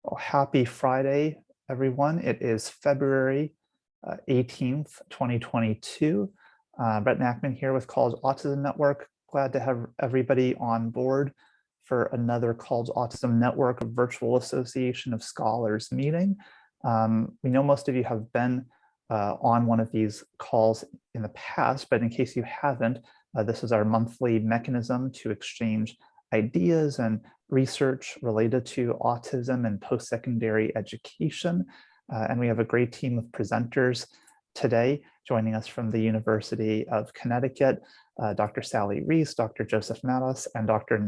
Well, happy Friday, everyone. It is February 18th, 2022. Brett Nachman here with College Autism Network. Glad to have everybody on board for another College Autism Network Virtual Association of Scholars meeting. We know most of you have been on one of these calls in the past, but in case you haven't, this is our monthly mechanism to exchange ideas and research related to autism and post-secondary education. And we have a great team of presenters today joining us from the University of Connecticut, Dr. Sally Reis, Dr. Joseph Madaus, and Dr.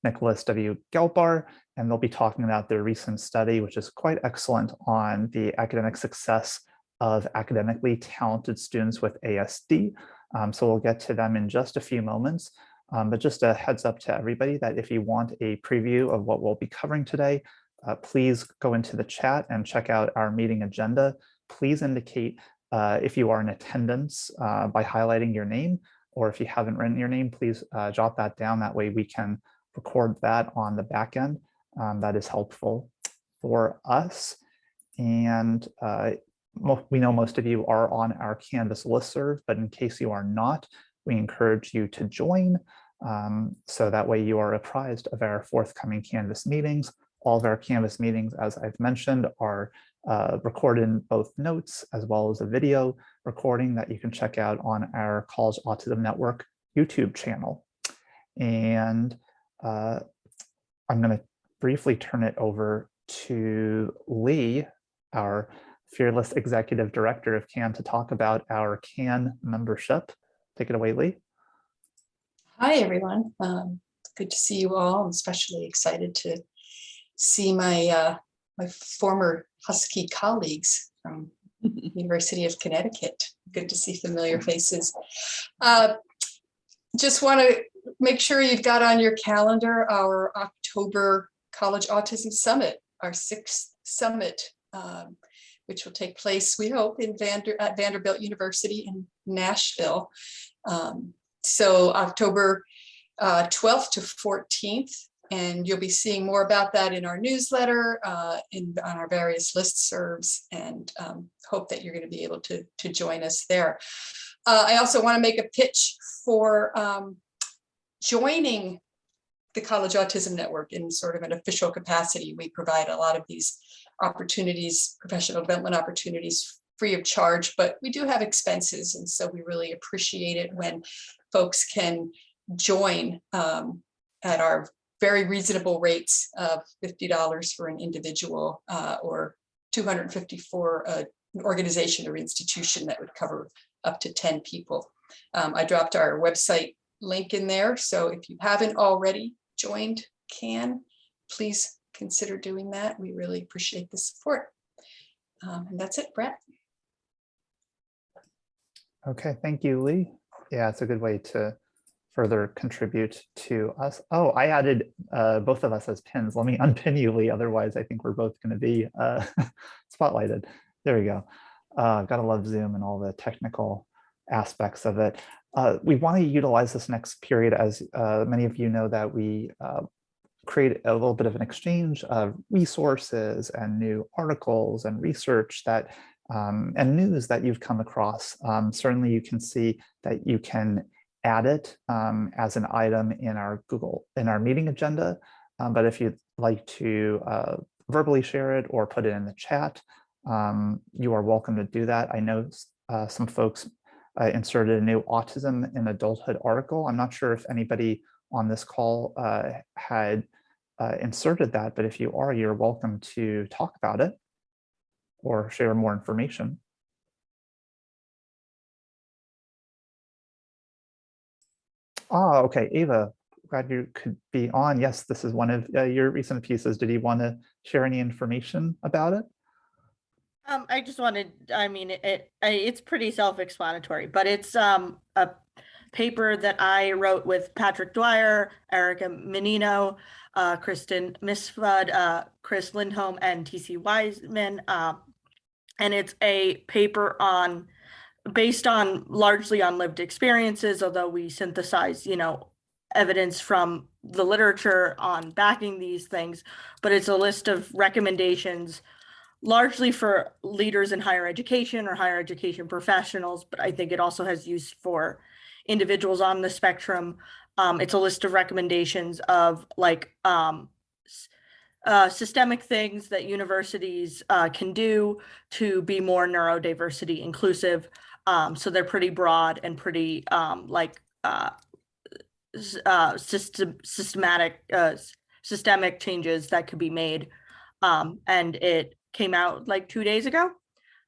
Nicholas W. Gelbar, and they'll be talking about their recent study, which is quite excellent, on the academic success of academically talented students with ASD. So we'll get to them in just a few moments. But just a heads up to everybody that if you want a preview of what we'll be covering today, please go into the chat and check out our meeting agenda. Please indicate if you are in attendance by highlighting your name, or if you haven't written your name, please jot that down. That way we can record that on the back end. That is helpful for us. And we know most of you are on our Canvas listserv, but in case you are not, we encourage you to join, so that way you are apprised of our forthcoming Canvas meetings. All of our Canvas meetings, as I've mentioned, are recorded in both notes as well as a video recording that you can check out on our College Autism Network YouTube channel. And I'm going to briefly turn it over to Lee, our fearless executive director of CAN, to talk about our CAN membership. Take it away, Lee. Hi, everyone. Good to see you all. I'm especially excited to see my my former Husky colleagues from University of Connecticut. Good to see familiar faces. Just want to make sure you've got on your calendar our October College Autism Summit, our 6th summit, which will take place, we hope, at Vanderbilt University in Nashville. So October 12th to 14th, and you'll be seeing more about that in our newsletter, on our various listservs, and hope that you're going to be able to join us there. I also want to make a pitch for joining the College Autism Network in sort of an official capacity. We provide a lot of these opportunities, professional development opportunities, free of charge, but we do have expenses, and so we really appreciate it when folks can join at our very reasonable rates of $50 for an individual, or $250 for an organization or institution that would cover up to 10 people. I dropped our website link in there, so if you haven't already joined CAN, please consider doing that. We really appreciate the support. And that's it, Brett. Okay, thank you, Lee. Yeah, it's a good way to further contribute to us. Oh, I added both of us as pins. Let me unpin you, Lee. Otherwise, I think we're both going to be spotlighted. There we go. Gotta love Zoom and all the technical aspects of it. We want to utilize this next period, as many of you know, that we create a little bit of an exchange of resources and new articles and research that and news that you've come across. Certainly you can see that you can add it as an item in our meeting agenda. But if you'd like to verbally share it or put it in the chat, you are welcome to do that. I know some folks inserted a new autism in adulthood article. I'm not sure if anybody on this call had inserted that, but if you are, you're welcome to talk about it or share more information. Okay, Ava, glad you could be on. Yes, this is one of your recent pieces. Did you want to share any information about it? I just wanted, I mean, it's pretty self-explanatory, but it's a paper that I wrote with Patrick Dwyer, Erica Menino, Kristen Misfud, Chris Lindholm, and TC Wiseman. And it's a paper based largely on lived experiences, although we synthesize, evidence from the literature on backing these things, but it's a list of recommendations largely for leaders in higher education or higher education professionals, but I think it also has use for individuals on the spectrum. It's a list of recommendations of like systemic things that universities can do to be more neurodiversity inclusive. So they're pretty broad and pretty systemic changes that could be made. And it came out like 2 days ago.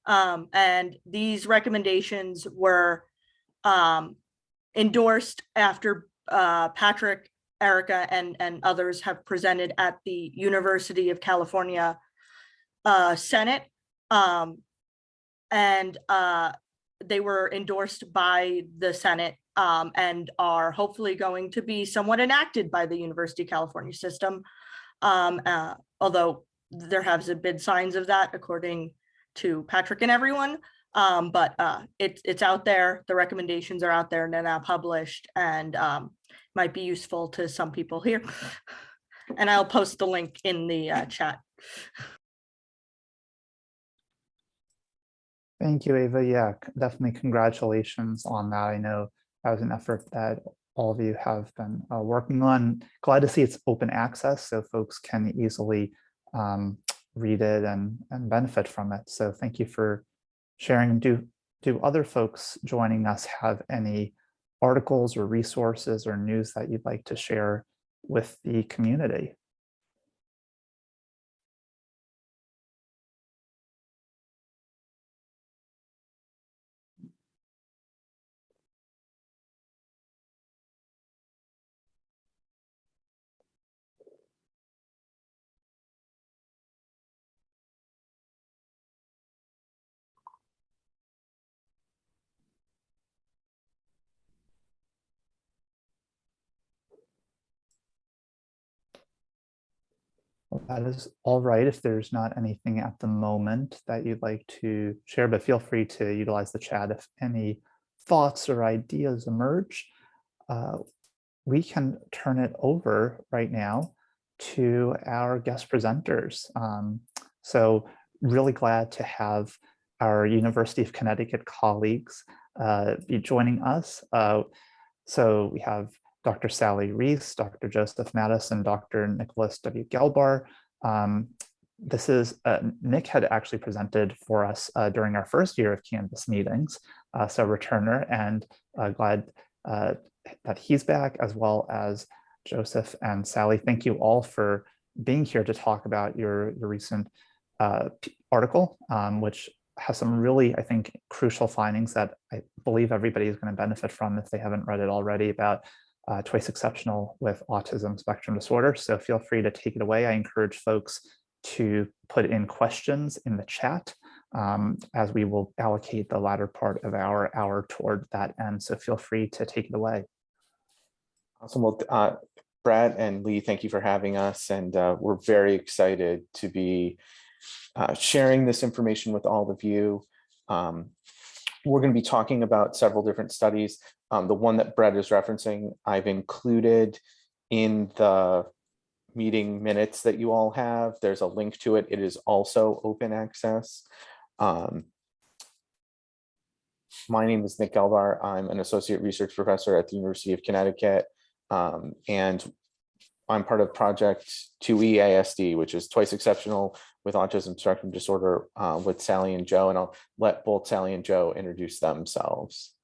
And these recommendations were endorsed after Patrick, Erica, and others have presented at the University of California Senate. And they were endorsed by the Senate and are hopefully going to be somewhat enacted by the University of California system. Although there hasn't been signs of that, according to Patrick and everyone. But it's out there. The recommendations are out there and they're now published, and might be useful to some people here. And I'll post the link in the chat. Thank you, Ava. Yeah, definitely congratulations on that. I know that was an effort that all of you have been working on. Glad to see it's open access so folks can easily read it and benefit from it. So thank you for sharing. Do other folks joining us have any articles or resources or news that you'd like to share with the community? Well, that is all right if there's not anything at the moment that you'd like to share, but feel free to utilize the chat if any thoughts or ideas emerge. We can turn it over right now to our guest presenters. So really glad to have our University of Connecticut colleagues be joining us. So we have Dr. Sally Reis, Dr. Joseph Madaus, and Dr. Nicholas W. Gelbar. This is, Nick had actually presented for us during our first year of Canvas meetings, so returner, and glad that he's back, as well as Joseph and Sally. Thank you all for being here to talk about your recent article, which has some really, I think, crucial findings that I believe everybody is going to benefit from if they haven't read it already, about twice exceptional with autism spectrum disorder. So feel free to take it away. I encourage folks to put in questions in the chat as we will allocate the latter part of our hour toward that end. So feel free to take it away. Awesome. Well, Brad and Lee, thank you for having us. And we're very excited to be sharing this information with all of you. We're going to be talking about several different studies. The one that Brad is referencing, I've included in the meeting minutes that you all have. There's a link to it. It is also open access. My name is Nick Gelbar. I'm an associate research professor at the University of Connecticut. And I'm part of Project 2E ASD, which is twice exceptional with autism spectrum disorder with Sally and Joe. And I'll let both Sally and Joe introduce themselves.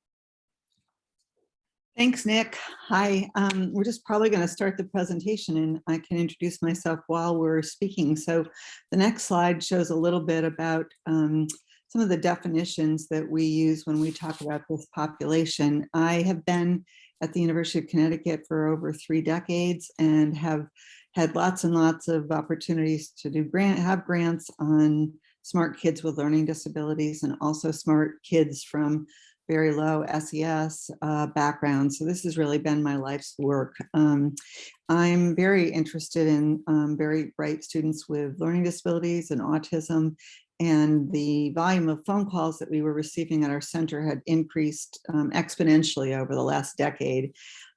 Thanks, Nick. Hi, we're just probably going to start the presentation and I can introduce myself while we're speaking. So the next slide shows a little bit about some of the definitions that we use when we talk about this population. I have been at the University of Connecticut for over 3 decades and have had lots and lots of opportunities to do have grants on smart kids with learning disabilities and also smart kids from very low SES background. So this has really been my life's work. I'm very interested in very bright students with learning disabilities and autism, and the volume of phone calls that we were receiving at our center had increased exponentially over the last decade.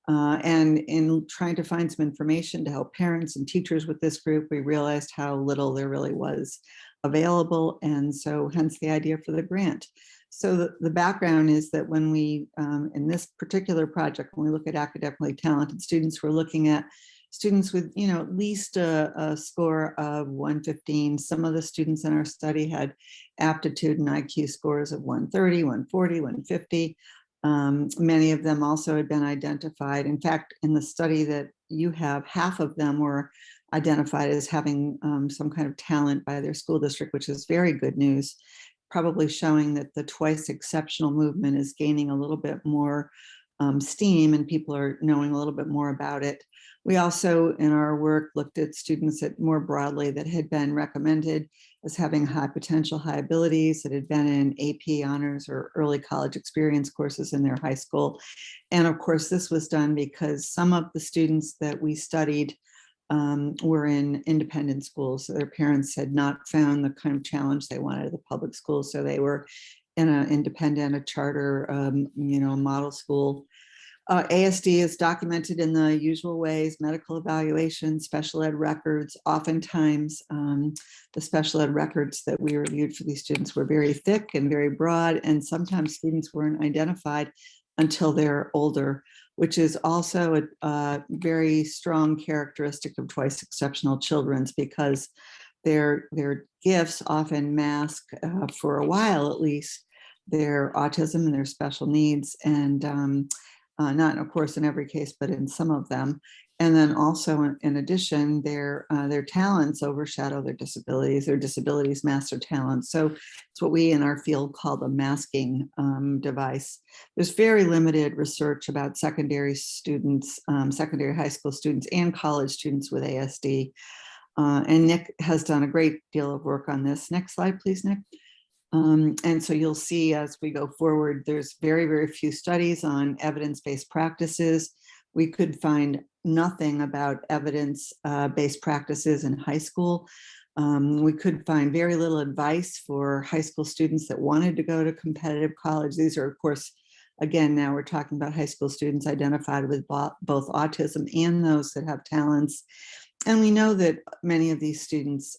And in trying to find some information to help parents and teachers with this group, we realized how little there really was available. And so hence the idea for the grant. So the background is that when we, in this particular project, when we look at academically talented students, we're looking at students with, at least a score of 115. Some of the students in our study had aptitude and IQ scores of 130, 140, 150. Many of them also had been identified. In fact, in the study that you have, half of them were identified as having some kind of talent by their school district, which is very good news, probably showing that the twice exceptional movement is gaining a little bit more steam and people are knowing a little bit more about it. We also, in our work, looked at students that more broadly that had been recommended as having high potential, high abilities, that had been in AP honors or early college experience courses in their high school. And of course, this was done because some of the students that we studied were in independent schools. So their parents had not found the kind of challenge they wanted at the public schools. So they were in an independent, a charter, model school. ASD is documented in the usual ways: medical evaluation, special ed records. Oftentimes, the special ed records that we reviewed for these students were very thick and very broad, and sometimes students weren't identified until they're older, which is also a very strong characteristic of twice exceptional children's, because their gifts often mask, for a while at least, their autism and their special needs, and not, of course, in every case, but in some of them. And then also, in addition, their talents overshadow their disabilities mask their talents. So it's what we in our field call the masking device. There's very limited research about secondary students, secondary high school students and college students with ASD. And Nick has done a great deal of work on this. Next slide, please, Nick. And so you'll see as we go forward, there's very, very few studies on evidence-based practices. We could find nothing about evidence-based practices in high school. We could find very little advice for high school students that wanted to go to competitive college. These are, of course, again, now we're talking about high school students identified with both autism and those that have talents. And we know that many of these students,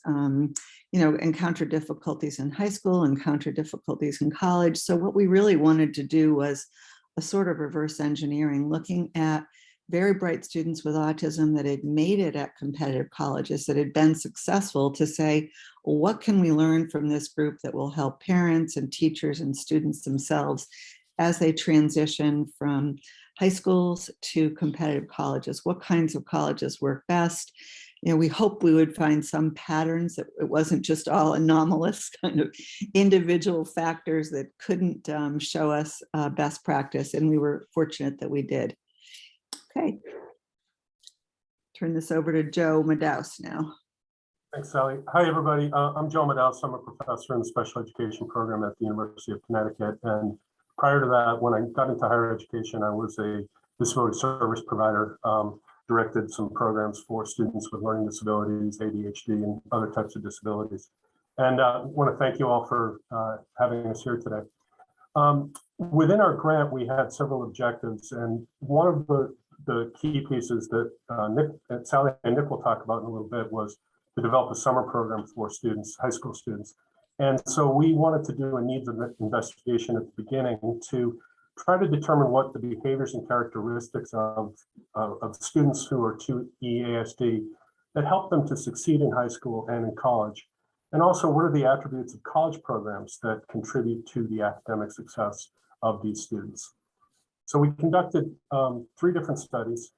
encounter difficulties in high school, encounter difficulties in college. So what we really wanted to do was a sort of reverse engineering, looking at very bright students with autism that had made it at competitive colleges, that had been successful, to say, well, what can we learn from this group that will help parents and teachers and students themselves as they transition from high schools to competitive colleges? What kinds of colleges work best? We hope we would find some patterns, that it wasn't just all anomalous kind of individual factors that couldn't show us best practice. And we were fortunate that we did. Okay. Turn this over to Joe Madaus now. Thanks, Sally. Hi, everybody. I'm Joe Madaus. I'm a professor in the special education program at the University of Connecticut. And prior to that, when I got into higher education, I was a disability service provider, directed some programs for students with learning disabilities, ADHD, and other types of disabilities. And I want to thank you all for having us here today. Within our grant, we had several objectives, and one of the key pieces that Sally and Nick will talk about in a little bit was to develop a summer program for students, high school students. And so we wanted to do a needs investigation at the beginning to try to determine what the behaviors and characteristics of students who are 2E ASD that help them to succeed in high school and in college. And also, what are the attributes of college programs that contribute to the academic success of these students? So we conducted 3 different studies.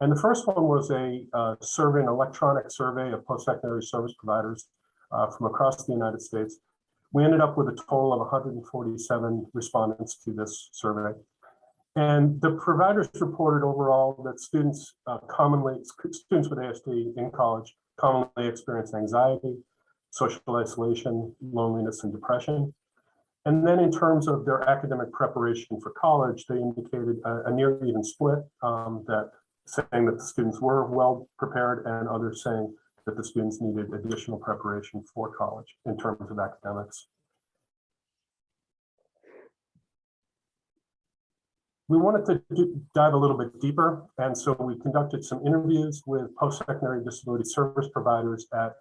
And the first one was a survey, an electronic survey of post-secondary service providers from across the United States. We ended up with a total of 147 respondents to this survey. And the providers reported overall that students with ASD in college commonly experience anxiety, social isolation, loneliness, and depression. And then in terms of their academic preparation for college, they indicated a near even split, that saying that the students were well prepared and others saying that the students needed additional preparation for college in terms of academics. We wanted to dive a little bit deeper, and so we conducted some interviews with post-secondary disability service providers at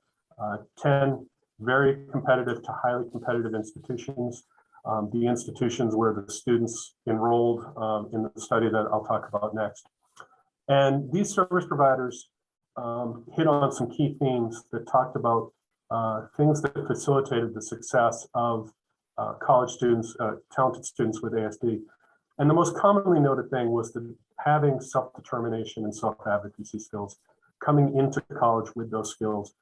10 very competitive to highly competitive institutions. The institutions where the students enrolled in the study that I'll talk about next. And these service providers hit on some key themes that talked about things that facilitated the success of college students, talented students with ASD. And the most commonly noted thing was that having self-determination and self-advocacy skills, coming into college with those skills.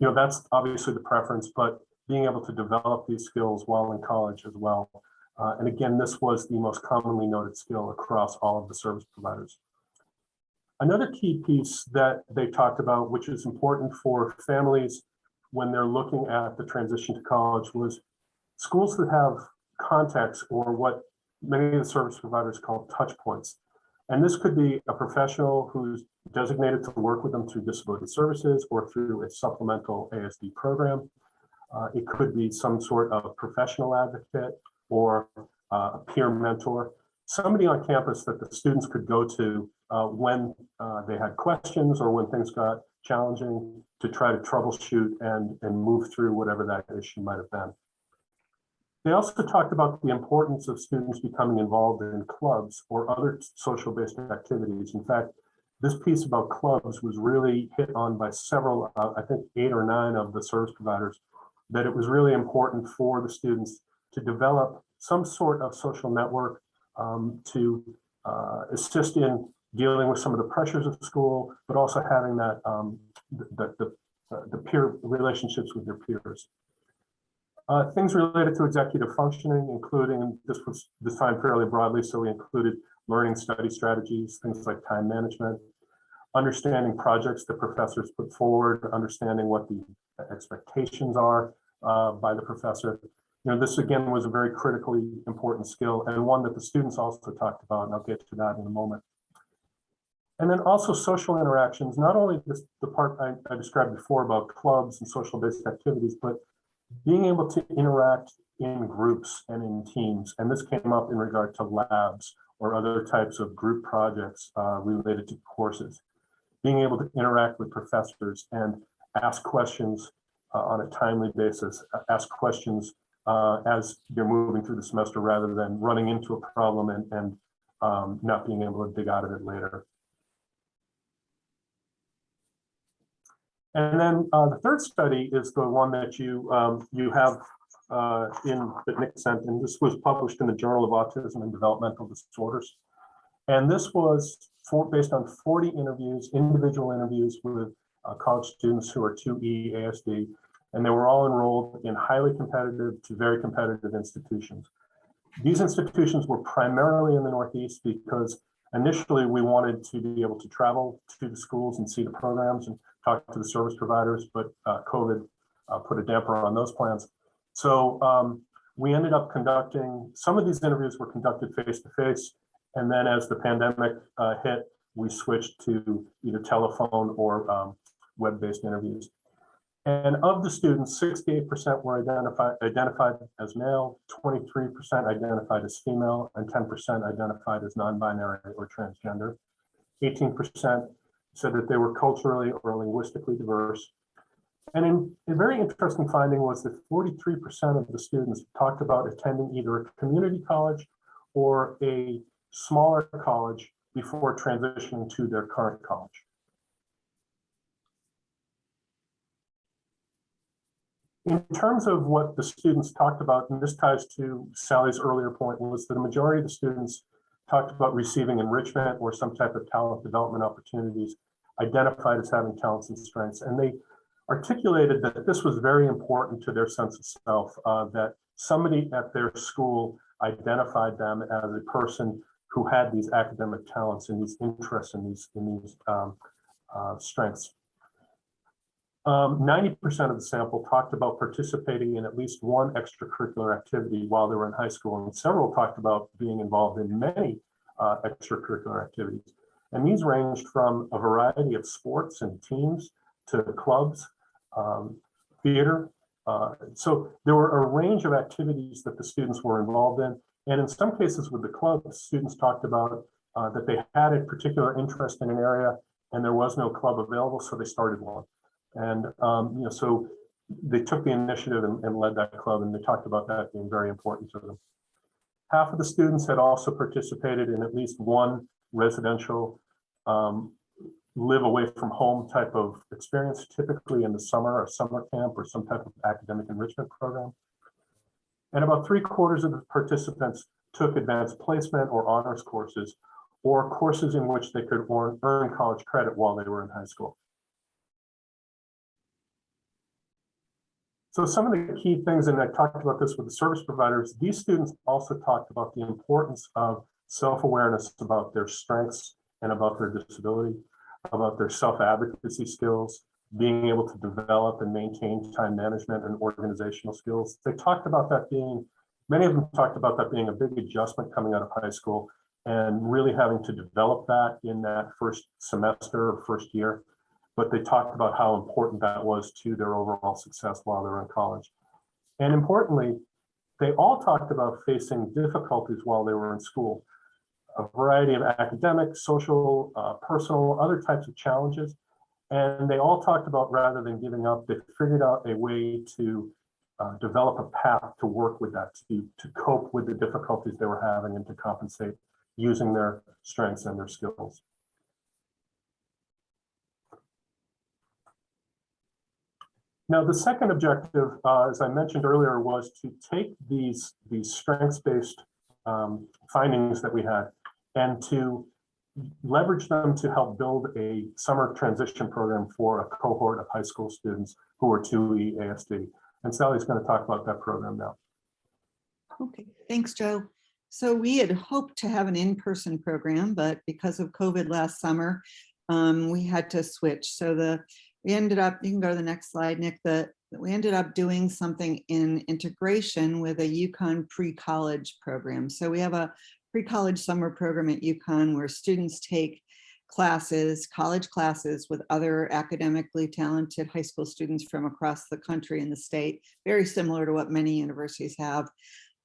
That's obviously the preference, but being able to develop these skills while in college as well. And again, this was the most commonly noted skill across all of the service providers. Another key piece that they talked about, which is important for families when they're looking at the transition to college, was schools that have contacts, or what many of the service providers call touch points. And this could be a professional who's designated to work with them through disability services or through a supplemental ASD program. It could be some sort of professional advocate or a peer mentor, somebody on campus that the students could go to when they had questions or when things got challenging, to try to troubleshoot and move through whatever that issue might have been. They also talked about the importance of students becoming involved in clubs or other social-based activities. In fact, this piece about clubs was really hit on by several, I think 8 or 9 of the service providers, that it was really important for the students to develop some sort of social network to assist in dealing with some of the pressures of school, but also having that the peer relationships with their peers. Things related to executive functioning, including, this was defined fairly broadly, so we included learning study strategies, things like time management, understanding projects that professors put forward, understanding what the expectations are by the professor. This again was a very critically important skill, and one that the students also talked about, and I'll get to that in a moment. And then also social interactions, not only the part I described before about clubs and social-based activities, but being able to interact in groups and in teams. And this came up in regard to labs or other types of group projects related to courses. Being able to interact with professors and ask questions on a timely basis, ask questions as you're moving through the semester, rather than running into a problem and not being able to dig out of it later. And then the third study is the one that you have that Nick sent, and this was published in the Journal of Autism and Developmental Disorders. And this was based on 40 interviews, individual interviews with college students who are 2E ASD, and they were all enrolled in highly competitive to very competitive institutions. These institutions were primarily in the Northeast because initially we wanted to be able to travel to the schools and see the programs and talk to the service providers, but COVID put a damper on those plans. So we ended up conducting, some of these interviews were conducted face-to-face, and then as the pandemic hit, we switched to either telephone or web-based interviews. And of the students, 68% were identified as male, 23% identified as female, and 10% identified as non-binary or transgender. 18% said that they were culturally or linguistically diverse. And a very interesting finding was that 43% of the students talked about attending either a community college or a smaller college before transitioning to their current college. In terms of what the students talked about, and this ties to Sally's earlier point, was that the majority of the students talked about receiving enrichment or some type of talent development opportunities, identified as having talents and strengths. And they articulated that this was very important to their sense of self, that somebody at their school identified them as a person who had these academic talents and these interests and these strengths. 90% of the sample talked about participating in at least one extracurricular activity while they were in high school, and several talked about being involved in many extracurricular activities. And these ranged from a variety of sports and teams to clubs, theater. So there were a range of activities that the students were involved in. And in some cases with the club, students talked about that they had a particular interest in an area and there was no club available, so they started one. And so they took the initiative and led that club, and they talked about that being very important to them. Half of the students had also participated in at least one residential live away from home type of experience, typically in the summer, a summer camp or some type of academic enrichment program. And about 3/4 of the participants took advanced placement or honors courses, or courses in which they could earn college credit while they were in high school. So some of the key things, and I talked about this with the service providers, these students also talked about the importance of self-awareness about their strengths and about their disability, about their self-advocacy skills, being able to develop and maintain time management and organizational skills. They talked about that being, many of them talked about that being a big adjustment coming out of high school and really having to develop that in that first semester or first year. But they talked about how important that was to their overall success while they were in college. And importantly, they all talked about facing difficulties while they were in school, a variety of academic, social, personal, other types of challenges. And they all talked about, rather than giving up, they figured out a way to develop a path to work with that, to cope with the difficulties they were having and to compensate using their strengths and their skills. Now, the second objective, as I mentioned earlier, was to take these strengths-based findings that we had and to leverage them to help build a summer transition program for a cohort of high school students who are 2E ASD. And Sally's going to talk about that program now. Okay, thanks, Joe. So we had hoped to have an in-person program, but because of COVID last summer, we had to switch. So we ended up, you can go to the next slide, Nick, we ended up doing something in integration with a UConn pre-college program. So we have a pre-college summer program at UConn where students take classes, college classes with other academically talented high school students from across the country and the state, very similar to what many universities have.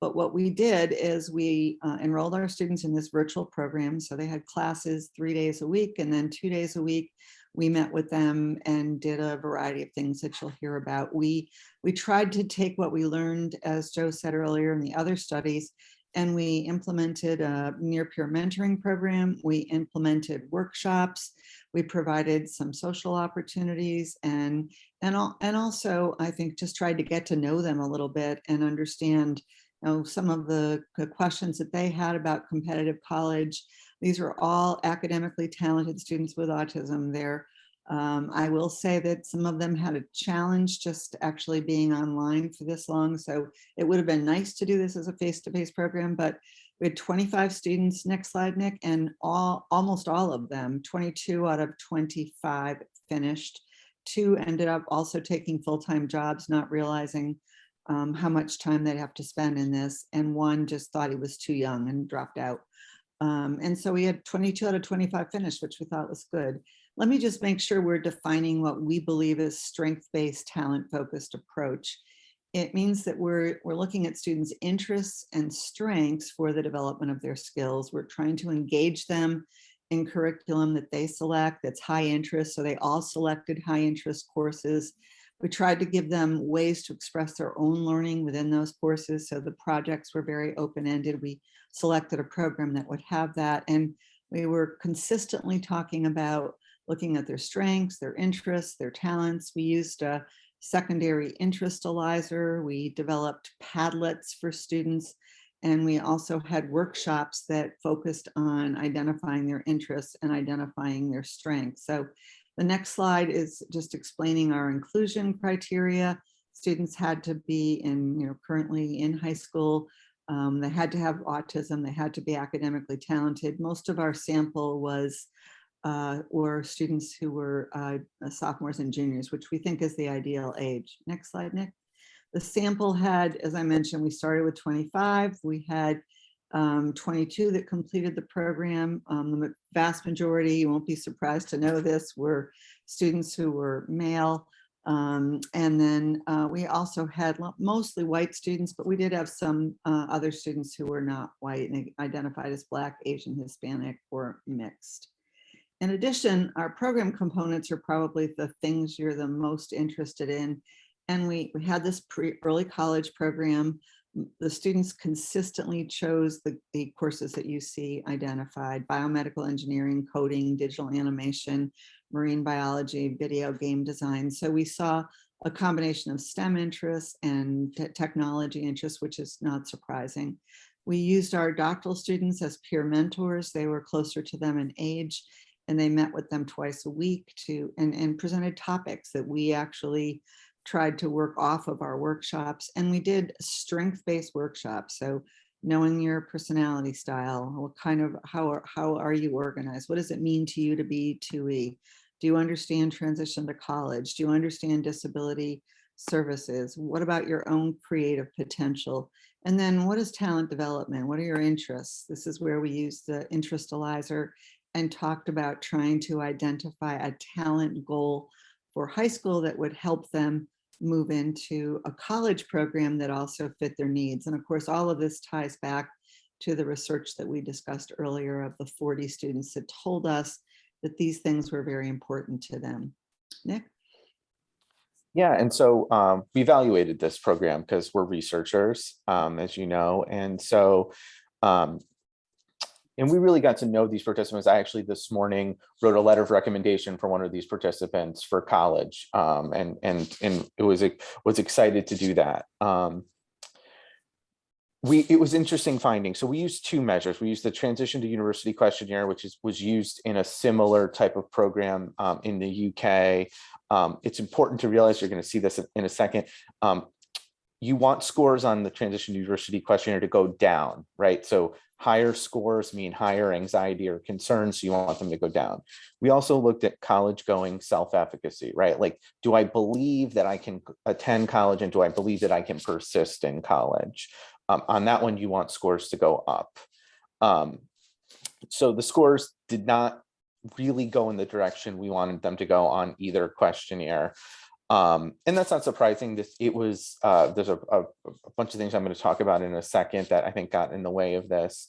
But what we did is we enrolled our students in this virtual program. So they had classes 3 days a week, and then 2 days a week, we met with them and did a variety of things that you'll hear about. We tried to take what we learned, as Joe said earlier, in the other studies, and we implemented a near peer mentoring program. We implemented workshops. We provided some social opportunities and also, I think, just tried to get to know them a little bit and understand some of the questions that they had about competitive college. These are all academically talented students with autism there. I will say that some of them had a challenge just actually being online for this long. So it would have been nice to do this as a face-to-face program, but we had 25 students, next slide, Nick, and almost all of them, 22 out of 25 finished. 2 ended up also taking full-time jobs, not realizing how much time they'd have to spend in this. And 1 just thought he was too young and dropped out. And so we had 22 out of 25 finished, which we thought was good. Let me just make sure we're defining what we believe is strength-based, talent-focused approach. It means that we're looking at students' interests and strengths for the development of their skills. We're trying to engage them in curriculum that they select that's high interest. So they all selected high interest courses. We tried to give them ways to express their own learning within those courses. So the projects were very open-ended. We selected a program that would have that. And we were consistently talking about looking at their strengths, their interests, their talents. We used a secondary interest analyzer. We developed Padlets for students. And we also had workshops that focused on identifying their interests and identifying their strengths. So the next slide is just explaining our inclusion criteria. Students had to be currently in high school. They had to have autism. They had to be academically talented. Most of our sample were students who were sophomores and juniors, which we think is the ideal age. Next slide, Nick. The sample had, as I mentioned, we started with 25. We had 22 that completed the program. The vast majority, you won't be surprised to know this, were students who were male. And then we also had mostly white students, but we did have some other students who were not white and identified as Black, Asian, Hispanic, or mixed. In addition, our program components are probably the things you're the most interested in. And we had this early college program. The students consistently chose the courses that you see identified: biomedical engineering, coding, digital animation, marine biology, video game design. So we saw a combination of STEM interests and technology interests, which is not surprising. We used our doctoral students as peer mentors. They were closer to them in age, and they met with them twice a week and presented topics that we actually tried to work off of our workshops. And we did strength-based workshops. So knowing your personality style, what kind of, how are you organized? What does it mean to you to be 2E? Do you understand transition to college? Do you understand disability services? What about your own creative potential? And then what is talent development? What are your interests? This is where we use the interestalizer and talked about trying to identify a talent goal for high school that would help them move into a college program that also fit their needs. And of course, all of this ties back to the research that we discussed earlier of the 40 students that told us that these things were very important to them. Nick? Yeah, and so we evaluated this program because we're researchers, as you know, and so and we really got to know these participants. I actually this morning wrote a letter of recommendation for one of these participants for college, and it was excited to do that. It was interesting finding. So we used two measures. We used the Transition to University questionnaire, which was used in a similar type of program in the UK. It's important to realize, you're going to see this in a second. You want scores on the Transition to University questionnaire to go down, right? So higher scores mean higher anxiety or concerns, so you want them to go down. We also looked at college going self-efficacy, right? Like, do I believe that I can attend college, and do I believe that I can persist in college? On that one, you want scores to go up. So the scores did not really go in the direction we wanted them to go on either questionnaire. And that's not surprising. There's a bunch of things I'm going to talk about in a second that I think got in the way of this.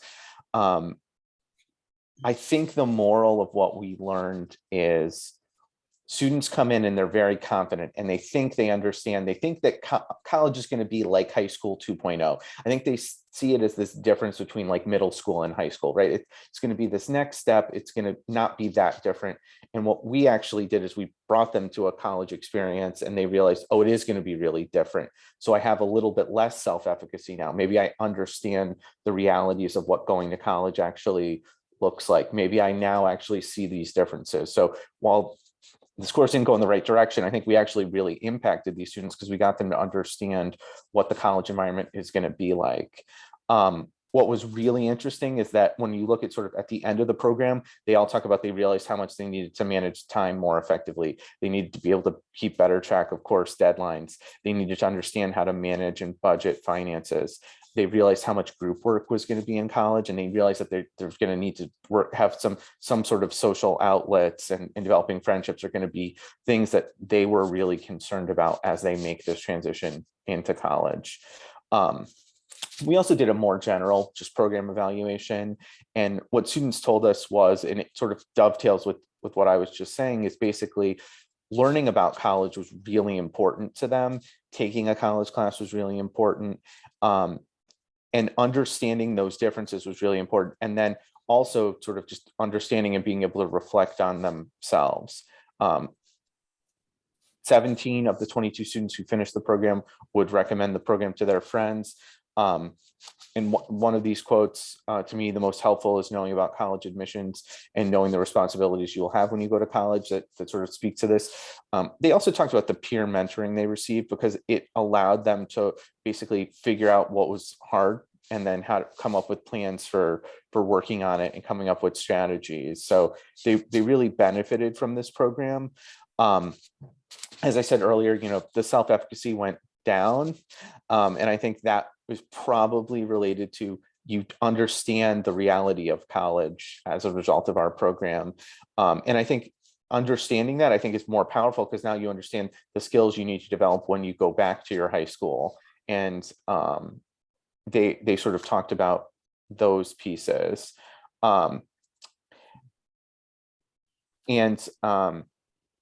I think the moral of what we learned is students come in and they're very confident and they think they understand. They think that college is going to be like high school 2.0. I think they see it as this difference between like middle school and high school, right? It's going to be this next step. It's going to not be that different. And what we actually did is we brought them to a college experience and they realized, oh, it is going to be really different. So I have a little bit less self-efficacy now. Maybe I understand the realities of what going to college actually looks like. Maybe I now actually see these differences. So while the scores didn't go in the right direction, I think we actually really impacted these students because we got them to understand what the college environment is going to be like. What was really interesting is that when you look at sort of at the end of the program, they all talk about they realized how much they needed to manage time more effectively. They needed to be able to keep better track of course deadlines. They needed to understand how to manage and budget finances. They realized how much group work was going to be in college, and they realized that they're going to need to have some sort of social outlets, and developing friendships are going to be things that they were really concerned about as they make this transition into college. We also did a more general just program evaluation, and what students told us was, and it sort of dovetails with what I was just saying, is basically learning about college was really important to them. Taking a college class was really important. And understanding those differences was really important. And then also sort of just understanding and being able to reflect on themselves. 17 of the 22 students who finished the program would recommend the program to their friends. And one of these quotes, to me, the most helpful is knowing about college admissions and knowing the responsibilities you will have when you go to college, that sort of speak to this. They also talked about the peer mentoring they received because it allowed them to basically figure out what was hard and then how to come up with plans for working on it and coming up with strategies. So they really benefited from this program. As I said earlier, the self-efficacy went down. And I think that was probably related to you understand the reality of college as a result of our program. And I think understanding that, I think, is more powerful, because now you understand the skills you need to develop when you go back to your high school. And they sort of talked about those pieces. As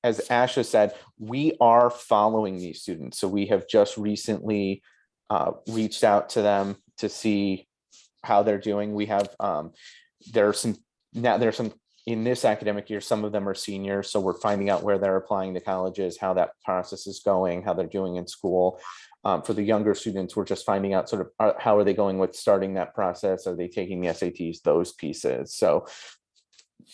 Asha said, we are following these students. So we have just recently reached out to them to see how they're doing. We have, there's some in this academic year, some of them are seniors. So we're finding out where they're applying to colleges, how that process is going, how they're doing in school. For the younger students, we're just finding out sort of how are they going with starting that process? Are they taking the SATs, those pieces? So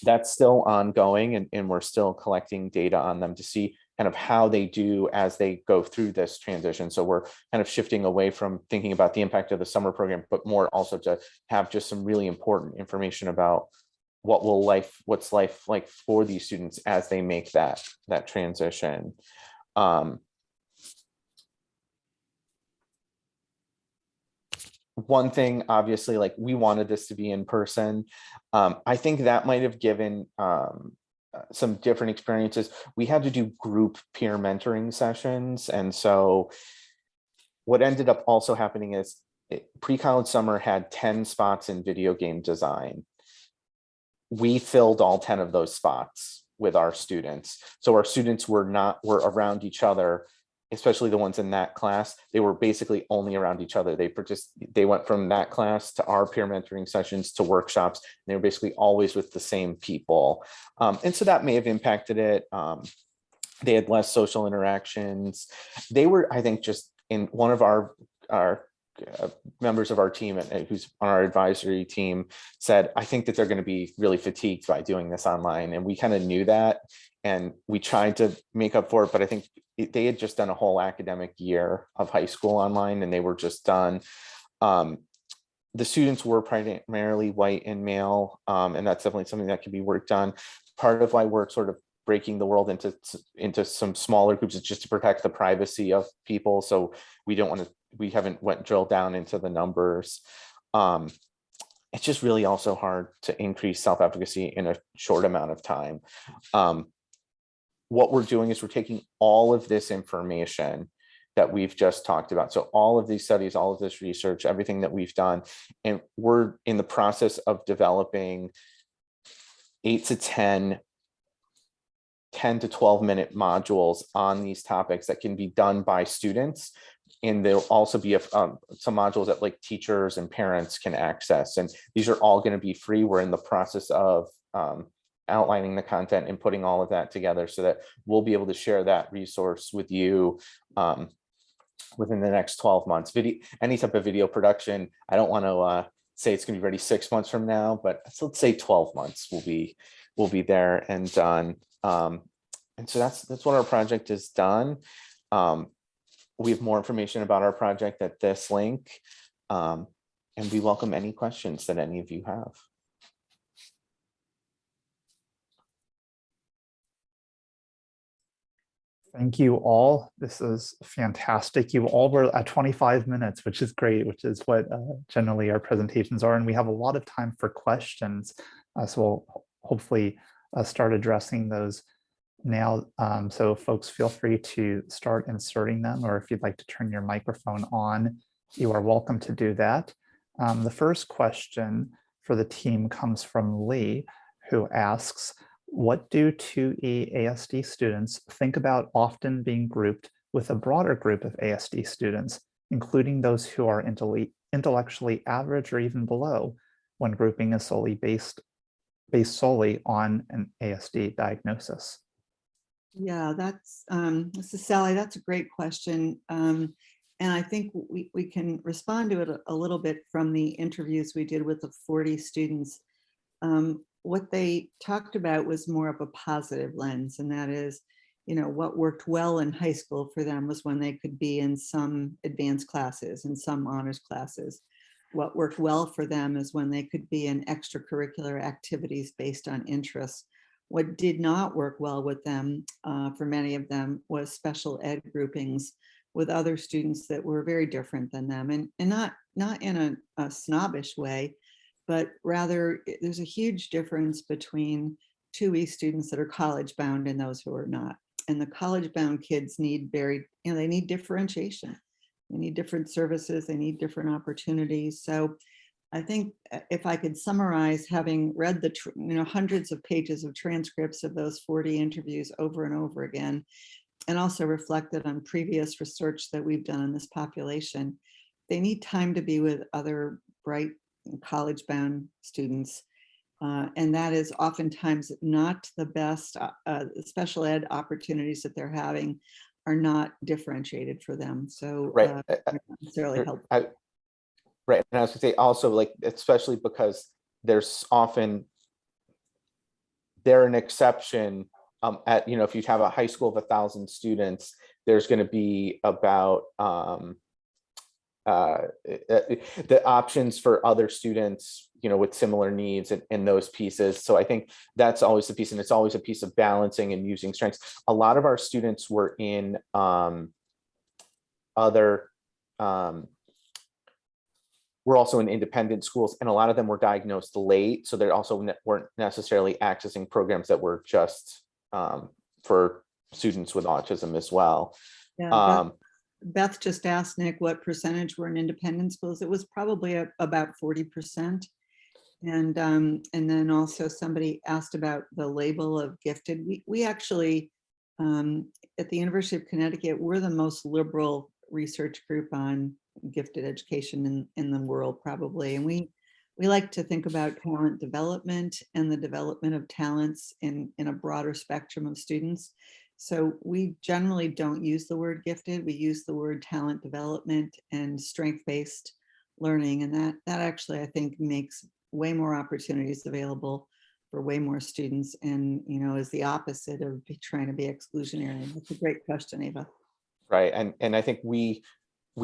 that's still ongoing, and we're still collecting data on them to see kind of how they do as they go through this transition. So we're kind of shifting away from thinking about the impact of the summer program, but more also to have just some really important information about what's life like for these students as they make that transition. One thing, obviously, like, we wanted this to be in person. I think that might have given some different experiences. We had to do group peer mentoring sessions. And so what ended up also happening is pre-college summer had 10 spots in video game design. We filled all 10 of those spots with our students. So our students were around each other, especially the ones in that class. They were basically only around each other. They went from that class to our peer mentoring sessions to workshops. And they were basically always with the same people. And so that may have impacted it. They had less social interactions. They were, I think, just in one of our members of our team who's on our advisory team said, I think that they're going to be really fatigued by doing this online. And we kind of knew that, and we tried to make up for it. But I think they had just done a whole academic year of high school online, and they were just done. The students were primarily white and male, and that's definitely something that can be worked on. Part of why we're sort of breaking the world into some smaller groups is just to protect the privacy of people. So we haven't drilled down into the numbers. It's just really also hard to increase self-efficacy in a short amount of time. What we're doing is we're taking all of this information that we've just talked about. So all of these studies, all of this research, everything that we've done, and we're in the process of developing 8 to 10 to 12-minute modules on these topics that can be done by students. And there'll also be some modules that like teachers and parents can access. And these are all going to be free. We're in the process of outlining the content and putting all of that together so that we'll be able to share that resource with you within the next 12 months. Any type of video production, I don't want to say it's going to be ready 6 months from now, but let's say 12 months will be there and done. And so that's what our project is done. We have more information about our project at this link, and we welcome any questions that any of you have. Thank you all. This is fantastic. You all were at 25 minutes, which is great, which is what generally our presentations are. And we have a lot of time for questions. So we'll hopefully start addressing those now. So folks, feel free to start inserting them, or if you'd like to turn your microphone on, you are welcome to do that. The first question for the team comes from Lee, who asks, what do 2E ASD students think about often being grouped with a broader group of ASD students, including those who are intellectually average or even below, when grouping is based solely on an ASD diagnosis? Yeah, this is Sally. That's a great question. And I think we can respond to it a little bit from the interviews we did with the 40 students. What they talked about was more of a positive lens, and that is, what worked well in high school for them was when they could be in some advanced classes and some honors classes. What worked well for them is when they could be in extracurricular activities based on interests. What did not work well with them, for many of them, was special ed groupings with other students that were very different than them, and not in a snobbish way, but rather there's a huge difference between 2E students that are college bound and those who are not. And the college bound kids need they need differentiation. They need different services, they need different opportunities. So I think if I could summarize, having read the hundreds of pages of transcripts of those 40 interviews over and over again, and also reflected on previous research that we've done on this population, they need time to be with other bright college-bound students. And that is oftentimes not the best. Special ed opportunities that they're having are not differentiated for them. So Right. not necessarily helpful. Right. And I was gonna say also, like, especially because there's often, they're an exception at, if you have a high school of 1,000 students, there's going to be about the options for other students, with similar needs and those pieces. So I think that's always the piece, and it's always a piece of balancing and using strengths. A lot of our students were in we're also in independent schools, and a lot of them were diagnosed late. So they also weren't necessarily accessing programs that were just for students with autism as well. Yeah, Beth just asked Nick what percentage were in independent schools. It was probably about 40%. And then also somebody asked about the label of gifted. We actually, at the University of Connecticut, we're the most liberal research group on gifted education in the world, probably. And we like to think about talent development and the development of talents in a broader spectrum of students. So we generally don't use the word gifted. We use the word talent development and strength-based learning. And that actually, I think, makes way more opportunities available for way more students, and is the opposite of trying to be exclusionary. That's a great question, Ava. Right. And I think we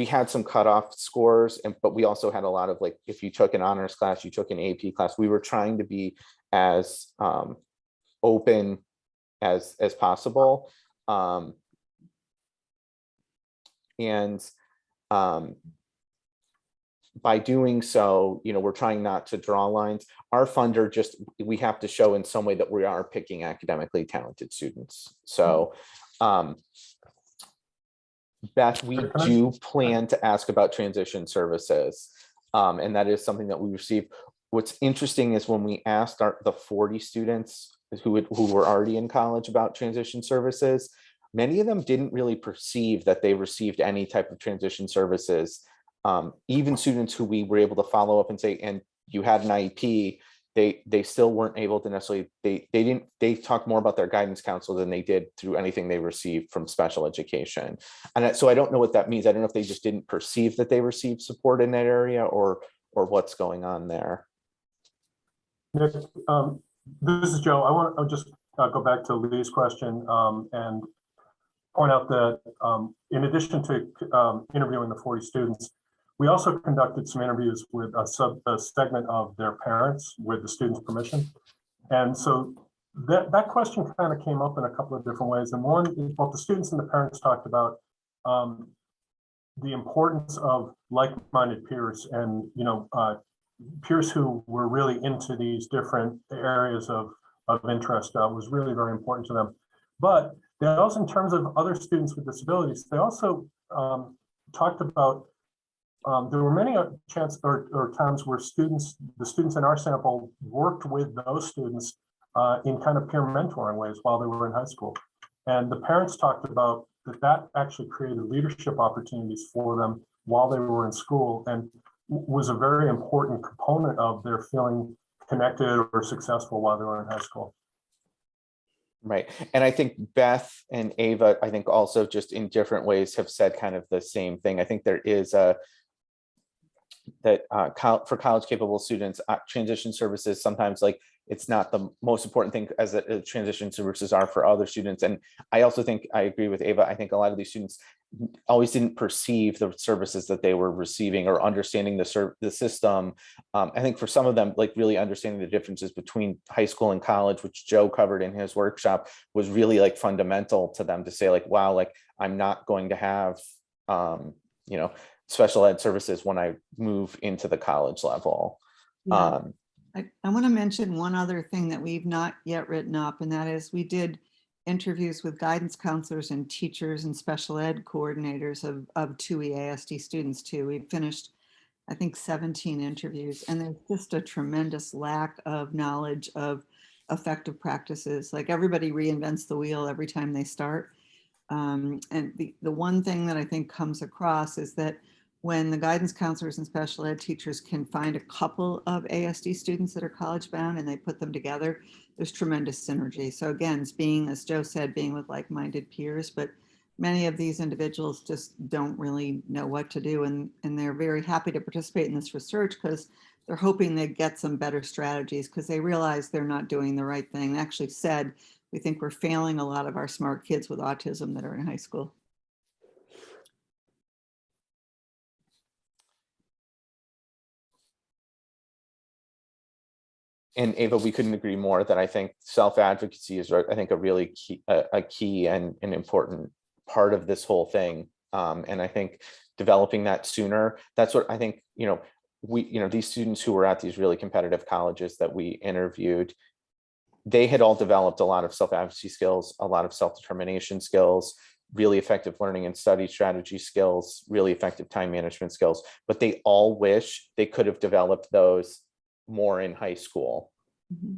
had some cutoff scores, but we also had a lot of, like, if you took an honors class, you took an AP class, we were trying to be as open as possible. By doing so, we're trying not to draw lines. Our funder we have to show in some way that we are picking academically talented students. So Beth, we do plan to ask about transition services, and that is something that we receive. What's interesting is when we asked the 40 students who were already in college about transition services, many of them didn't really perceive that they received any type of transition services. Even students who we were able to follow up and say, and you had an IEP, they still weren't able to necessarily, they talked more about their guidance counselor than they did through anything they received from special education. And so I don't know what that means. I don't know if they just didn't perceive that they received support in that area, or what's going on there. Nick, this is Joe. I want to just go back to Lee's question and point out that in addition to interviewing the 40 students, we also conducted some interviews with a segment of their parents with the students' permission. And so that question kind of came up in a couple of different ways. And one is both the students and the parents talked about the importance of like-minded peers, and peers who were really into these different areas of interest was really very important to them. But they also, in terms of other students with disabilities, they also talked about there were many chances or times where the students in our sample worked with those students in kind of peer mentoring ways while they were in high school. And the parents talked about that actually created leadership opportunities for them while they were in school, and was a very important component of their feeling connected or successful while they were in high school. Right. And I think Beth and Ava, I think also just in different ways have said kind of the same thing. I think there is for college capable students, transition services, sometimes like it's not the most important thing as transition services are for other students. And I also think I agree with Ava. I think a lot of these students always didn't perceive the services that they were receiving or understanding the system. I think for some of them, like really understanding the differences between high school and college, which Joe covered in his workshop, was really like fundamental to them to say like, wow, like I'm not going to have, special ed services when I move into the college level. Yeah. I want to mention one other thing that we've not yet written up, and that is we did interviews with guidance counselors and teachers and special ed coordinators of 2E ASD students too. We finished, I think, 17 interviews, and there's just a tremendous lack of knowledge of effective practices. Like, everybody reinvents the wheel every time they start. And the one thing that I think comes across is that when the guidance counselors and special ed teachers can find a couple of ASD students that are college bound and they put them together, there's tremendous synergy. So again, it's being, as Joe said, being with like-minded peers, but many of these individuals just don't really know what to do. And they're very happy to participate in this research because they're hoping they get some better strategies because they realize they're not doing the right thing. They actually said, we think we're failing a lot of our smart kids with autism that are in high school. And Ava, we couldn't agree more that I think self-advocacy is, I think, a really key and an important part of this whole thing. And I think developing that sooner, that's what I think, these students who were at these really competitive colleges that we interviewed, they had all developed a lot of self-advocacy skills, a lot of self-determination skills, really effective learning and study strategy skills, really effective time management skills, but they all wish they could have developed those more in high school. Mm-hmm.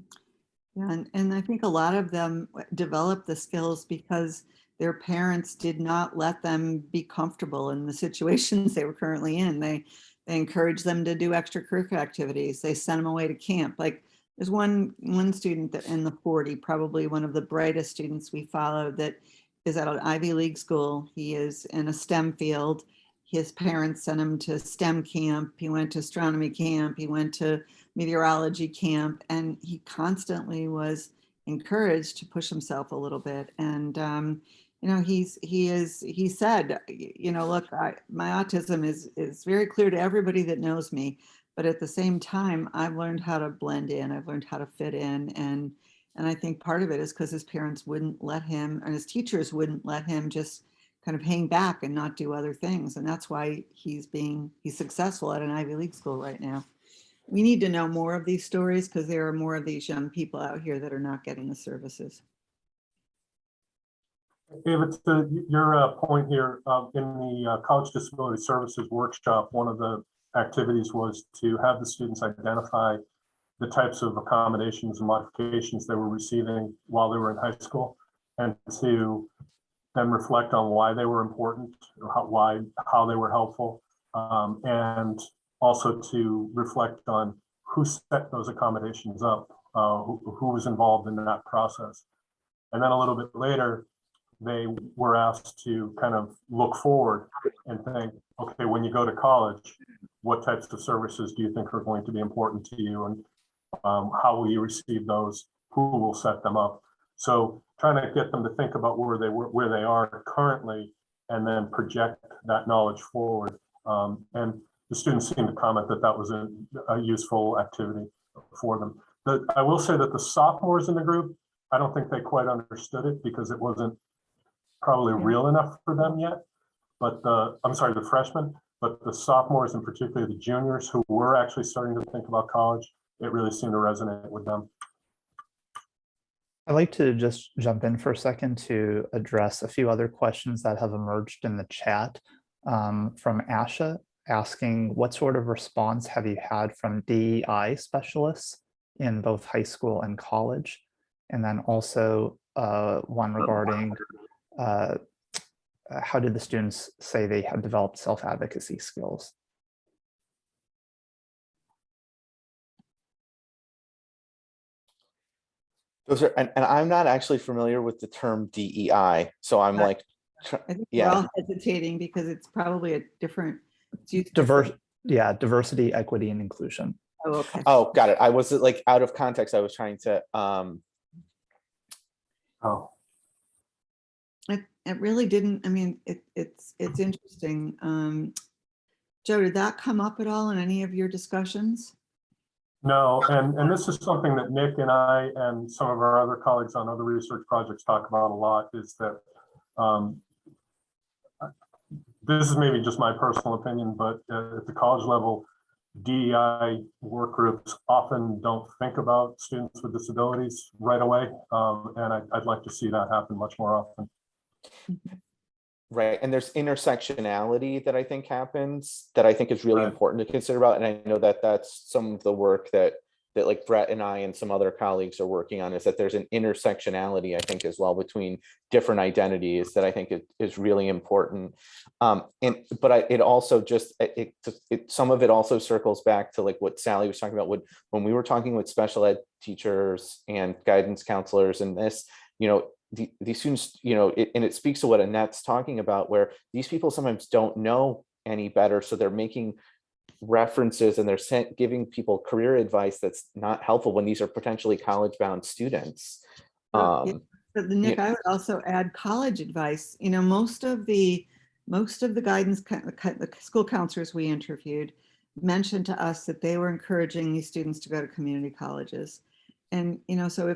Yeah, and I think a lot of them developed the skills because their parents did not let them be comfortable in the situations they were currently in. They encouraged them to do extracurricular activities. They sent them away to camp. Like, there's one student that in the 40, probably one of the brightest students we followed, that is at an Ivy League school. He is in a STEM field. His parents sent him to STEM camp. He went to astronomy camp. He went to meteorology camp, and he constantly was encouraged to push himself a little bit. And he said, look, my autism is very clear to everybody that knows me, but at the same time, I've learned how to blend in. I've learned how to fit in, and I think part of it is because his parents wouldn't let him, and his teachers wouldn't let him just kind of hang back and not do other things. And that's why he's successful at an Ivy League school right now. We need to know more of these stories because there are more of these young people out here that are not getting the services. David, to your point here, in the College Disability Services workshop, one of the activities was to have the students identify the types of accommodations and modifications they were receiving while they were in high school, and to then reflect on why they were important, or how they were helpful, and also to reflect on who set those accommodations up, who was involved in that process. And then a little bit later, they were asked to kind of look forward and think, okay, when you go to college, what types of services do you think are going to be important to you, and how will you receive those? Who will set them up? So trying to get them to think about where they are currently, and then project that knowledge forward. And the students seemed to comment that that was a useful activity for them. I will say that the sophomores in the group, I don't think they quite understood it because it wasn't probably real enough for them yet. But the freshmen, but the sophomores, and particularly the juniors who were actually starting to think about college, it really seemed to resonate with them. I'd like to just jump in for a second to address a few other questions that have emerged in the chat from Asha, asking what sort of response have you had from DEI specialists in both high school and college? And then also one regarding how did the students say they had developed self-advocacy skills? Those are, and I'm not actually familiar with the term DEI, so I'm like, I think we're all hesitating because it's probably a different. Diversity, equity, and inclusion. Oh, okay. Oh, got it. I was like out of context. I was trying to. It really didn't. I mean, it's interesting. Joe, did that come up at all in any of your discussions? No, and this is something that Nick and I and some of our other colleagues on other research projects talk about a lot, is that this is maybe just my personal opinion, but at the college level, DEI work groups often don't think about students with disabilities right away. And I'd like to see that happen much more often. Right. And there's intersectionality that I think happens that I think is really important to consider about. And I know that that's some of the work that like Brett and I and some other colleagues are working on, is that there's an intersectionality, I think, as well between different identities that I think is really important. It also just, some of it also circles back to like what Sally was talking about when we were talking with special ed teachers and guidance counselors and this, you know, these students, you know, and it speaks to what Annette's talking about, where these people sometimes don't know any better. So they're making references and they're giving people career advice that's not helpful when these are potentially college-bound students. But Nick, I would also add college advice. You know, most of the guidance, the school counselors we interviewed mentioned to us that they were encouraging these students to go to community colleges. And, you know, so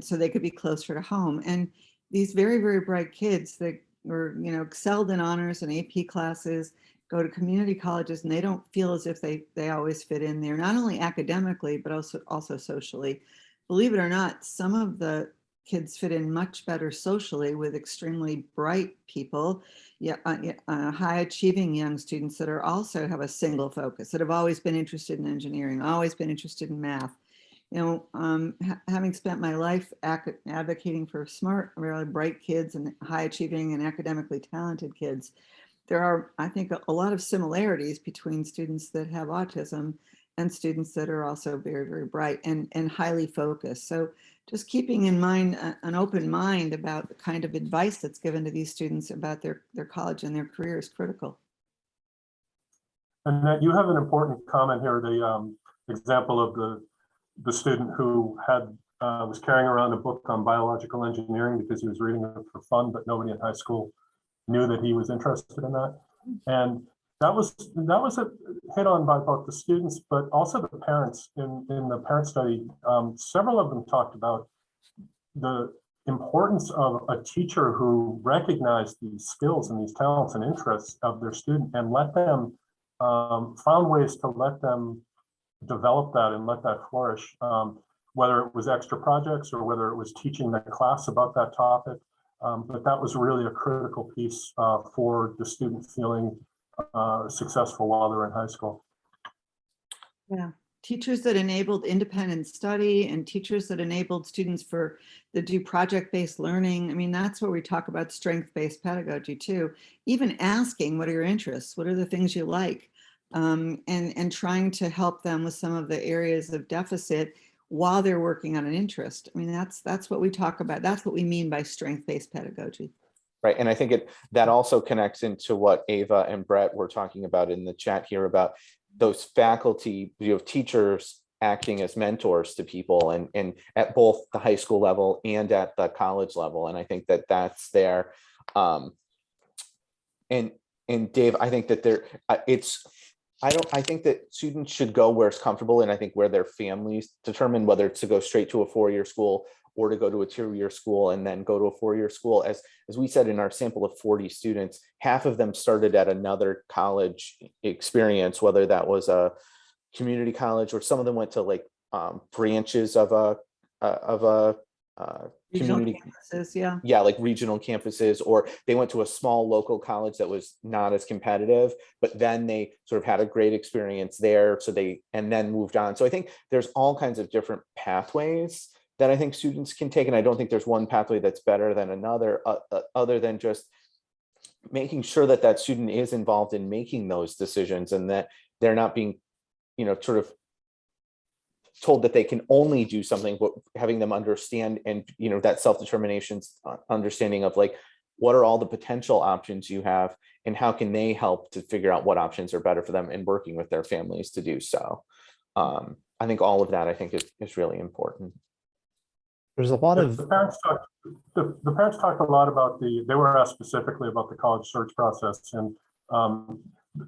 so they could be closer to home. And these very, very bright kids that were, you know, excelled in honors and AP classes, go to community colleges, and they don't feel as if they always fit in there, not only academically, but also socially. Believe it or not, some of the kids fit in much better socially with extremely bright people, high achieving young students that are also have a single focus, that have always been interested in engineering, always been interested in math. You know, having spent my life advocating for smart, really bright kids and high achieving and academically talented kids, there are, I think, a lot of similarities between students that have autism and students that are also very, very bright and highly focused. So just keeping in mind an open mind about the kind of advice that's given to these students about their college and their career is critical. And that you have an important comment here, the example of the student who was carrying around a book on biological engineering because he was reading it for fun, but nobody in high school knew that he was interested in that. And that was hit on by both the students, but also the parents. In the parent study, several of them talked about the importance of a teacher who recognized these skills and these talents and interests of their student and let them, found ways to let them develop that and let that flourish, whether it was extra projects or whether it was teaching the class about that topic. But that was really a critical piece for the student feeling successful while they're in high school. Yeah, teachers that enabled independent study and teachers that enabled students that do project-based learning. I mean, that's where we talk about strength-based pedagogy too. Even asking, what are your interests? What are the things you like? And trying to help them with some of the areas of deficit while they're working on an interest. I mean, that's what we talk about. That's what we mean by strength-based pedagogy. Right. And I think that also connects into what Ava and Brett were talking about in the chat here about those faculty, you know, teachers acting as mentors to people and at both the high school level and at the college level. And I think that that's there. And Dave, I think that I think that students should go where it's comfortable, and I think where their families determine whether to go straight to a four-year school or to go to a two-year school and then go to a four-year school. As we said in our sample of 40 students, half of them started at another college experience, whether that was a community college or some of them went to like branches of a community campuses, like regional campuses, or they went to a small local college that was not as competitive, but then they sort of had a great experience there, and then moved on. So I think there's all kinds of different pathways that I think students can take, and I don't think there's one pathway that's better than another, other than just making sure that that student is involved in making those decisions and that they're not being, you know, sort of told that they can only do something, but having them understand and, you know, that self-determination understanding of like, what are all the potential options you have and how can they help to figure out what options are better for them and working with their families to do so. I think all of that, I think is really important. There's a lot of the parents talked a lot about they were asked specifically about the college search process, and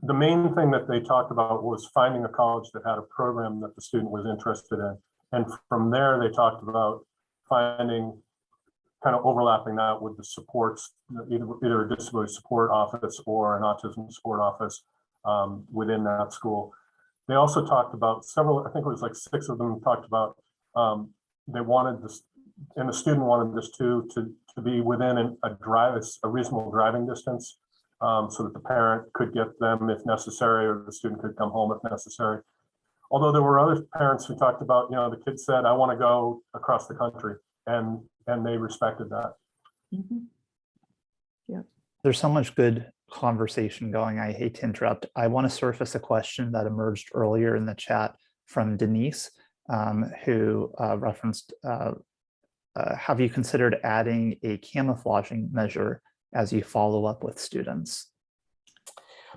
the main thing that they talked about was finding a college that had a program that the student was interested in. And from there, they talked about finding, kind of overlapping that with the supports, either a disability support office or an autism support office within that school. They also talked about several, I think it was like 6 of them talked about, they wanted this, and the student wanted this too, to be within a reasonable driving distance, so that the parent could get them if necessary, or the student could come home if necessary. Although there were other parents who talked about, the kid said, I want to go across the country, and they respected that. Mhm. There's so much good conversation going. I hate to interrupt. I want to surface a question that emerged earlier in the chat from Denise, who referenced, have you considered adding a camouflaging measure as you follow up with students?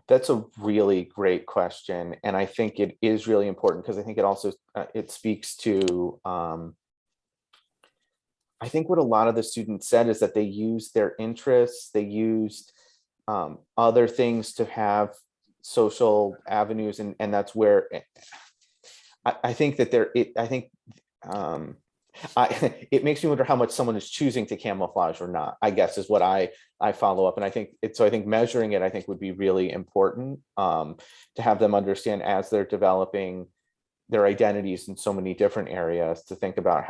That's a really great question. And I think it is really important because I think it also, it speaks to, I think what a lot of the students said is that they used their interests, they used other things to have social avenues, and that's where I think that it makes me wonder how much someone is choosing to camouflage or not, I guess, is what I follow up. And I think I think measuring it, I think, would be really important to have them understand as they're developing their identities in so many different areas, to think about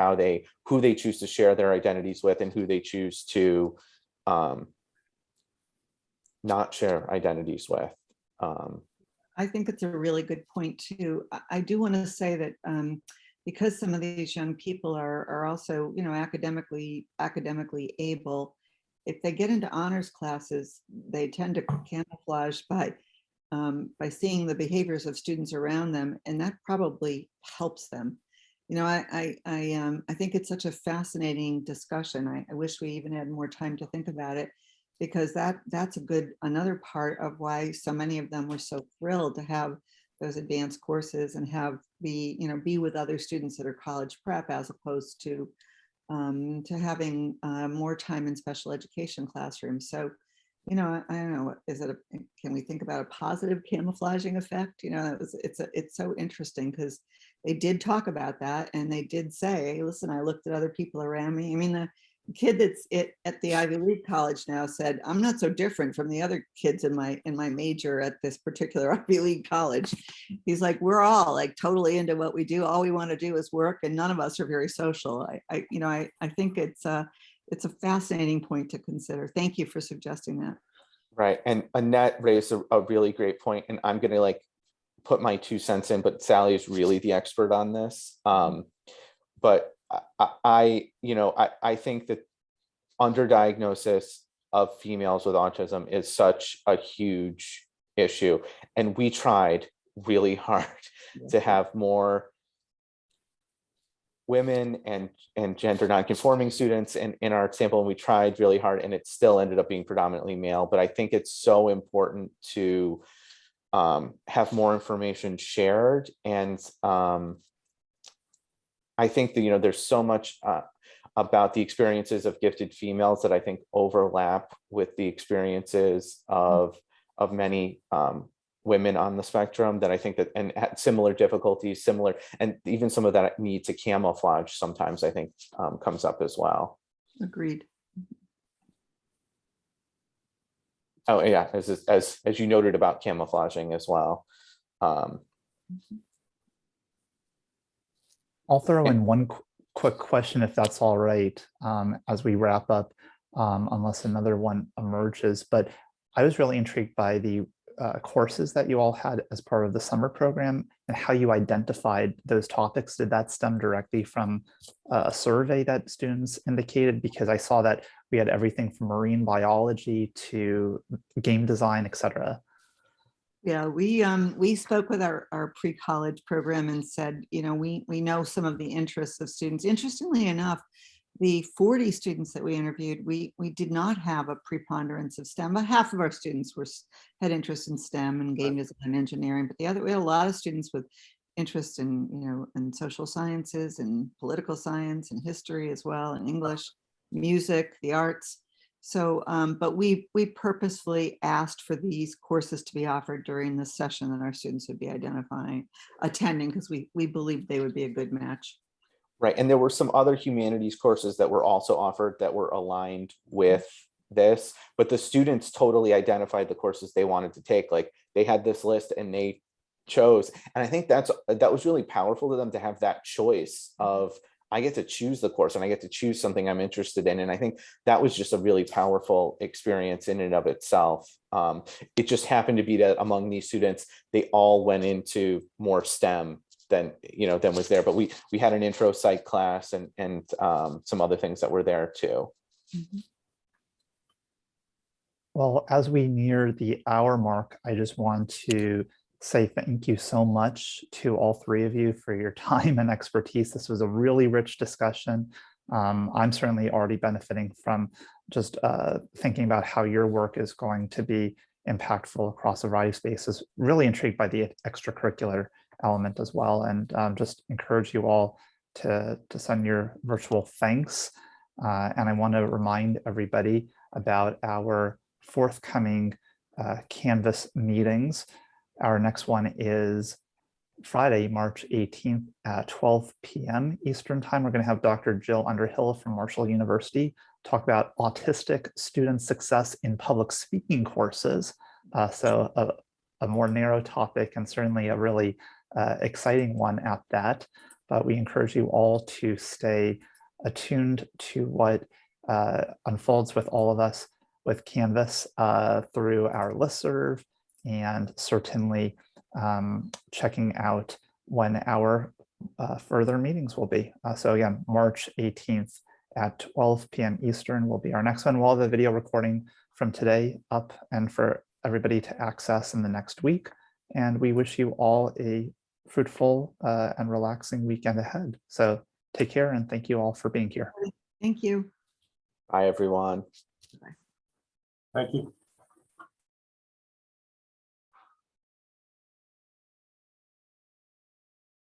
who they choose to share their identities with and who they choose to not share identities with. I think it's a really good point too. I do want to say that because some of these young people are also, academically able, if they get into honors classes, they tend to camouflage by seeing the behaviors of students around them, and that probably helps them. I think it's such a fascinating discussion. I wish we even had more time to think about it, because that's another part of why so many of them were so thrilled to have those advanced courses and be with other students that are college prep, as opposed to having more time in special education classrooms. So, I don't know, can we think about a positive camouflaging effect? It's so interesting because they did talk about that, and they did say, hey, listen, I looked at other people around me. I mean, the kid that's at the Ivy League college now said, I'm not so different from the other kids in my major at this particular Ivy League college. He's like, we're all like totally into what we do. All we want to do is work, and none of us are very social. I think it's a fascinating point to consider. Thank you for suggesting that. Right. And Annette raised a really great point, and I'm going to put my 2 cents in, but Sally is really the expert on this. But I think that underdiagnosis of females with autism is such a huge issue. And we tried really hard to have more women and gender nonconforming students in our sample, and we tried really hard, and it still ended up being predominantly male. But I think it's so important to have more information shared, and I think that there's so much about the experiences of gifted females that I think overlap with the experiences of many women on the spectrum, that I think that, and had similar difficulties, and even some of that need to camouflage sometimes, I think comes up as well. Agreed. Oh yeah, as you noted about camouflaging as well. I'll throw in one quick question, if that's all right, as we wrap up, unless another one emerges. But I was really intrigued by the courses that you all had as part of the summer program, and how you identified those topics. Did that stem directly from a survey that students indicated? Because I saw that we had everything from marine biology to game design, etc. Yeah, we spoke with our pre-college program and said, we know some of the interests of students. Interestingly enough, the 40 students that we interviewed, we did not have a preponderance of STEM. About half of our students had interest in STEM and game design and engineering, but we had a lot of students with interest in in social sciences and political science and history as well, and English, music, the arts. So, but we purposefully asked for these courses to be offered during the session that our students would be attending, because we believed they would be a good match. Right. And there were some other humanities courses that were also offered that were aligned with this, but the students totally identified the courses they wanted to take. Like, they had this list, and they chose. And I think that was really powerful to them to have that choice of, I get to choose the course and I get to choose something I'm interested in. And I think that was just a really powerful experience in and of itself. It just happened to be that among these students, they all went into more STEM than was there. But we had an intro psych class and some other things that were there too. Mhm. Well, as we near the hour mark, I just want to say thank you so much to all three of you for your time and expertise. This was a really rich discussion. I'm certainly already benefiting from just thinking about how your work is going to be impactful across a variety of spaces. Really intrigued by the extracurricular element as well, and just encourage you all to send your virtual thanks. And I want to remind everybody about our forthcoming Canvas meetings. Our next one is Friday, March 18th at 12 p.m. Eastern Time. We're going to have Dr. Jill Underhill from Marshall University talk about autistic student success in public speaking courses. So a more narrow topic and certainly a really exciting one at that. But we encourage you all to stay attuned to what unfolds with all of us with Canvas through our listserv, and certainly checking out when our further meetings will be. So again, March 18th at 12 p.m. Eastern will be our next one. We'll have the video recording from today up and for everybody to access in the next week. And we wish you all a fruitful and relaxing weekend ahead. So take care and thank you all for being here. Thank you. Bye, everyone. Thank you.